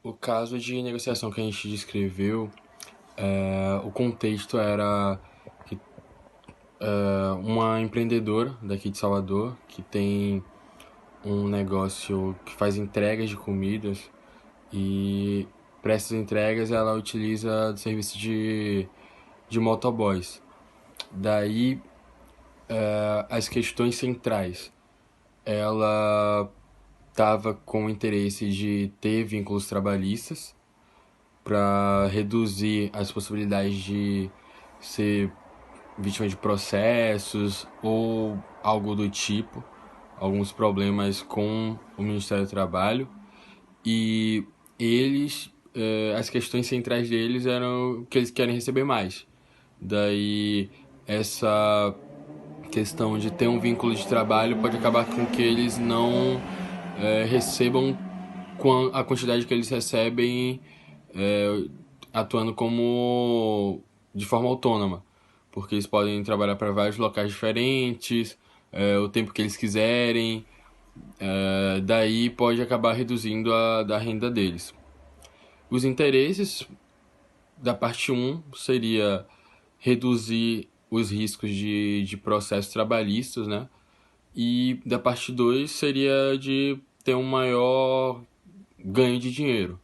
O caso de negociação que a gente descreveu, o contexto era que uma empreendedora daqui de Salvador que tem um negócio que faz entregas de comidas e para essas entregas ela utiliza o serviço de motoboys. Daí, as questões centrais. Ela estava com o interesse de ter vínculos trabalhistas para reduzir as possibilidades de ser vítima de processos ou algo do tipo, alguns problemas com o Ministério do Trabalho. E as questões centrais deles eram que eles querem receber mais. Daí, essa questão de ter um vínculo de trabalho pode acabar com que eles não recebam a quantidade que eles recebem é, atuando como de forma autônoma, porque eles podem trabalhar para vários locais diferentes, o tempo que eles quiserem, daí pode acabar reduzindo a da renda deles. Os interesses da parte um seria reduzir os riscos de processos trabalhistas, né? E da parte 2 seria de ter um maior ganho de dinheiro.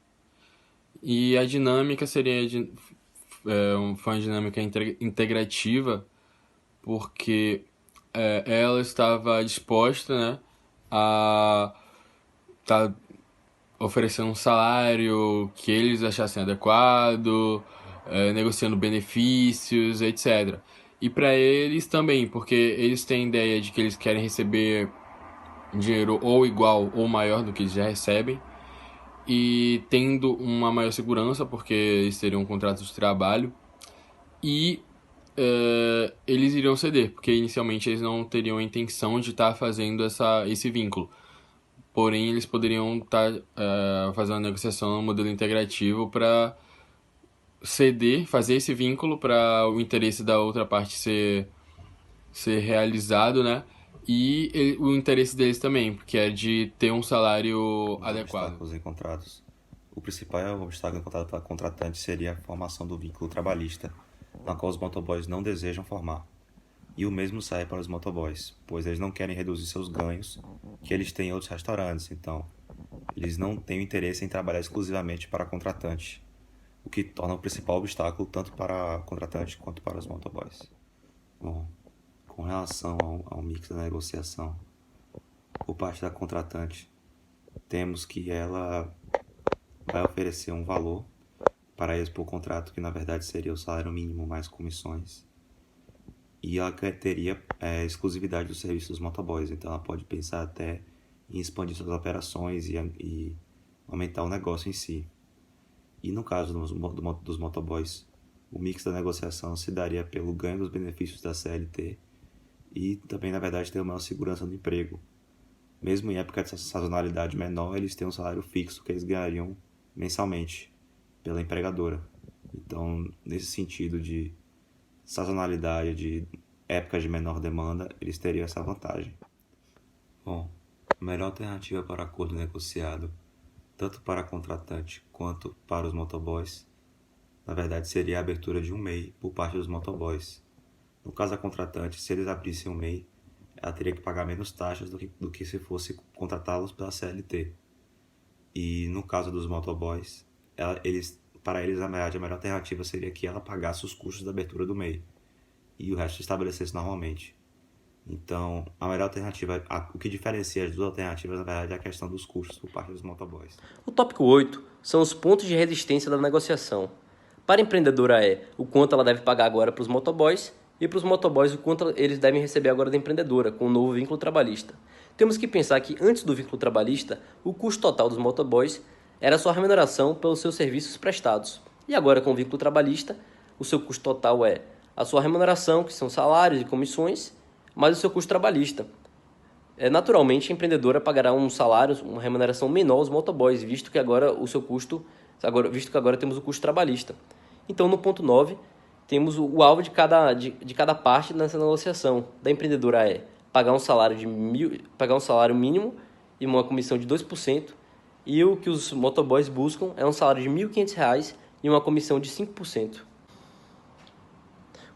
E a dinâmica seria foi uma dinâmica integrativa, porque ela estava disposta, né, a estar oferecendo um salário que eles achassem adequado, negociando benefícios, etc. E para eles também, porque eles têm a ideia de que eles querem receber dinheiro ou igual ou maior do que eles já recebem, e tendo uma maior segurança, porque eles teriam um contrato de trabalho, e eles iriam ceder, porque inicialmente eles não teriam a intenção de estar fazendo esse vínculo. Porém, eles poderiam estar fazendo uma negociação no modelo integrativo para ceder, fazer esse vínculo para o interesse da outra parte ser realizado, né? E o interesse deles também, porque é de ter um salário Dos adequado. obstáculos encontrados. O principal obstáculo encontrado pela contratante seria a formação do vínculo trabalhista, na qual os motoboys não desejam formar. E o mesmo sai para os motoboys, pois eles não querem reduzir seus ganhos que eles têm em outros restaurantes, então eles não têm interesse em trabalhar exclusivamente para a contratante, o que torna o principal obstáculo tanto para a contratante quanto para os motoboys. Bom, com relação ao mix da negociação, por parte da contratante, temos que ela vai oferecer um valor para expor o contrato, que na verdade seria o salário mínimo mais comissões. E ela teria exclusividade do serviço dos motoboys, então ela pode pensar até em expandir suas operações e aumentar o negócio em si. E no caso dos motoboys, o mix da negociação se daria pelo ganho dos benefícios da CLT e também, na verdade, ter uma maior segurança no emprego. Mesmo em época de sazonalidade menor, eles têm um salário fixo que eles ganhariam mensalmente pela empregadora. Então, nesse sentido de sazonalidade, de épocas de menor demanda, eles teriam essa vantagem. Bom, a melhor alternativa para acordo negociado, tanto para a contratante quanto para os motoboys, na verdade seria a abertura de um MEI por parte dos motoboys. No caso da contratante, se eles abrissem um MEI, ela teria que pagar menos taxas do que se fosse contratá-los pela CLT. E no caso dos motoboys, para eles, na verdade, a melhor alternativa seria que ela pagasse os custos da abertura do MEI e o resto se estabelecesse normalmente. Então, a melhor alternativa, o que diferencia as duas alternativas, na verdade, é a questão dos custos por parte dos motoboys. O tópico 8 são os pontos de resistência da negociação. Para a empreendedora é o quanto ela deve pagar agora para os motoboys e para os motoboys o quanto eles devem receber agora da empreendedora, com o novo vínculo trabalhista. Temos que pensar que antes do vínculo trabalhista, o custo total dos motoboys era a sua remuneração pelos seus serviços prestados. E agora com o vínculo trabalhista, o seu custo total é a sua remuneração, que são salários e comissões, mais o seu custo trabalhista. Naturalmente, a empreendedora pagará um salário, uma remuneração menor aos motoboys, visto que agora visto que agora temos o custo trabalhista. Então, no ponto 9, temos o alvo de cada parte nessa negociação. Da empreendedora é pagar um salário mínimo e uma comissão de 2%, E o que os motoboys buscam é um salário de R$ 1.500 e uma comissão de 5%.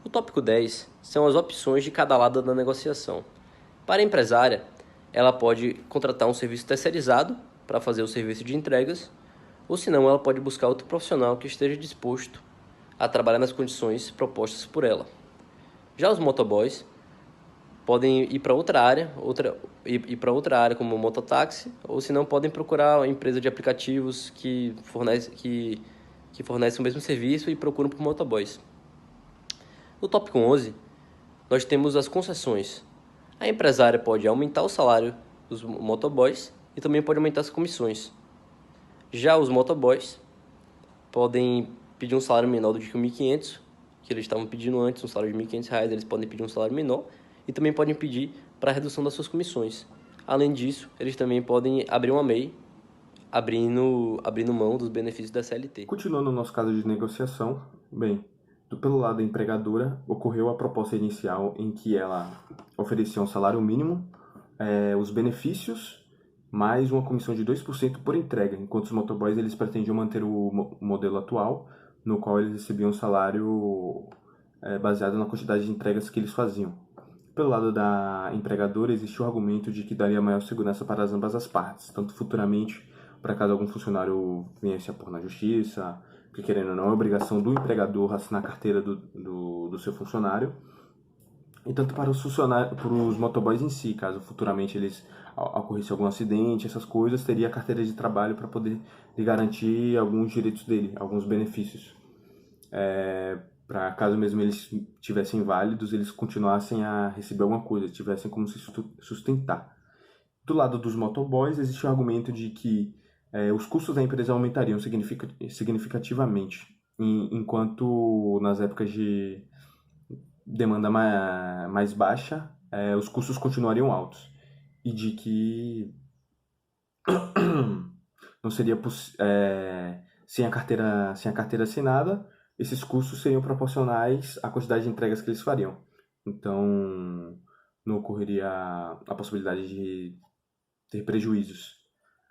O tópico 10 são as opções de cada lado da negociação. Para a empresária, ela pode contratar um serviço terceirizado para fazer o serviço de entregas, ou senão ela pode buscar outro profissional que esteja disposto a trabalhar nas condições propostas por ela. Já os motoboys podem ir para outra área como mototáxi, ou se não podem procurar uma empresa de aplicativos que fornece o mesmo serviço e procuram por motoboys. No tópico 11, nós temos as concessões. A empresária pode aumentar o salário dos motoboys e também pode aumentar as comissões. Já os motoboys podem pedir um salário menor do que o 1.500, que eles estavam pedindo antes, um salário de R$ 1.500, eles podem pedir um salário menor e também podem pedir para a redução das suas comissões. Além disso, eles também podem abrir uma MEI, abrindo mão dos benefícios da CLT. Continuando no nosso caso de negociação, pelo lado da empregadora, ocorreu a proposta inicial em que ela oferecia um salário mínimo, os benefícios, mais uma comissão de 2% por entrega, enquanto os motoboys eles pretendiam manter o modelo atual, no qual eles recebiam um salário baseado na quantidade de entregas que eles faziam. Pelo lado da empregadora, existe o argumento de que daria maior segurança para ambas as partes, tanto futuramente, para caso algum funcionário venha se apor na justiça, porque querendo ou não, é obrigação do empregador assinar a carteira do seu funcionário, e tanto para os motoboys em si, caso futuramente eles ocorresse algum acidente, essas coisas, teria a carteira de trabalho para poder lhe garantir alguns direitos dele, alguns benefícios. Para caso mesmo eles tivessem válidos, eles continuassem a receber alguma coisa, tivessem como se sustentar. Do lado dos motoboys, existe o argumento de que os custos da empresa aumentariam significativamente, enquanto nas épocas de demanda mais baixa, os custos continuariam altos. E de que não seria sem a carteira assinada, esses custos seriam proporcionais à quantidade de entregas que eles fariam. Então, não ocorreria a possibilidade de ter prejuízos.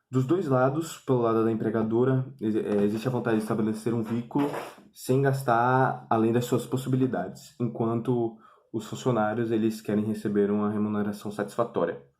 Dos dois lados, pelo lado da empregadora, existe a vontade de estabelecer um vínculo sem gastar além das suas possibilidades, enquanto os funcionários eles querem receber uma remuneração satisfatória.